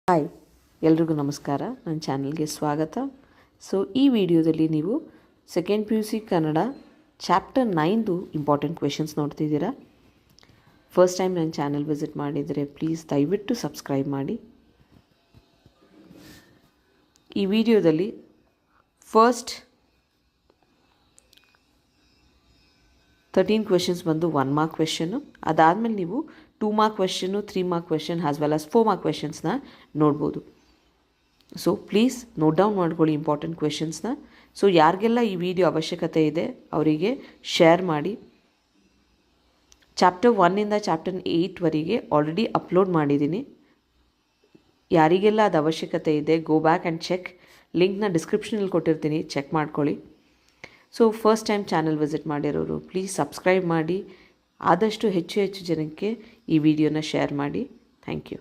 Hi, ಎಲ್ರಿಗೂ ನಮಸ್ಕಾರ. ನನ್ನ ಚಾನಲ್ಗೆ ಸ್ವಾಗತ. ಸೊ ಈ ವಿಡಿಯೋದಲ್ಲಿ ನೀವು second P U C Kannada chapter 9ದು ಇಂಪಾರ್ಟೆಂಟ್ ಕ್ವೆಶನ್ಸ್ ನೋಡ್ತಿದ್ದೀರಾ. ಫಸ್ಟ್ ಟೈಮ್ ನನ್ನ ಚಾನಲ್ ವಿಸಿಟ್ ಮಾಡಿದರೆ ಪ್ಲೀಸ್ ದಯವಿಟ್ಟು ಸಬ್ಸ್ಕ್ರೈಬ್ ಮಾಡಿ. ಈ ವಿಡಿಯೋದಲ್ಲಿ ಫಸ್ಟ್ 13 ಕ್ವೆಶನ್ಸ್ ಬಂದು 1 ಮಾರ್ಕ್ ಕ್ವೆಶನ್ನು, ಅದಾದಮೇಲೆ ನೀವು 2 mark question, 3 mark question as well as 4 mark ಕ್ವೆಶನ್ಸ್ನ ನೋಡ್ಬೋದು. ಸೊ ಪ್ಲೀಸ್ ನೋಟ್ ಡೌನ್ ಮಾಡ್ಕೊಳ್ಳಿ ಇಂಪಾರ್ಟೆಂಟ್ ಕ್ವೆಶನ್ಸ್ನ. ಸೊ ಯಾರಿಗೆಲ್ಲ ಈ ವಿಡಿಯೋ ಅವಶ್ಯಕತೆ ಇದೆ ಅವರಿಗೆ ಶೇರ್ ಮಾಡಿ. ಚಾಪ್ಟರ್ 1ಇಂದ ಚಾಪ್ಟರ್ 8ವರೆಗೆ ಆಲ್ರೆಡಿ ಅಪ್ಲೋಡ್ ಮಾಡಿದ್ದೀನಿ. ಯಾರಿಗೆಲ್ಲ ಅದು ಅವಶ್ಯಕತೆ ಇದೆ ಗೋ ಬ್ಯಾಕ್ ಆ್ಯಂಡ್ ಚೆಕ್. ಲಿಂಕ್ನ ಡಿಸ್ಕ್ರಿಪ್ಷನಲ್ಲಿ ಕೊಟ್ಟಿರ್ತೀನಿ, ಚೆಕ್ ಮಾಡ್ಕೊಳ್ಳಿ. So first time channel visit ಮಾಡಿರೋರು ಪ್ಲೀಸ್ ಸಬ್ಸ್ಕ್ರೈಬ್ ಮಾಡಿ. ಆದಷ್ಟು ಹೆಚ್ಚು ಜನಕ್ಕೆ ಈ ವಿಡಿಯೋನ ಶೇರ್ ಮಾಡಿ. Thank you.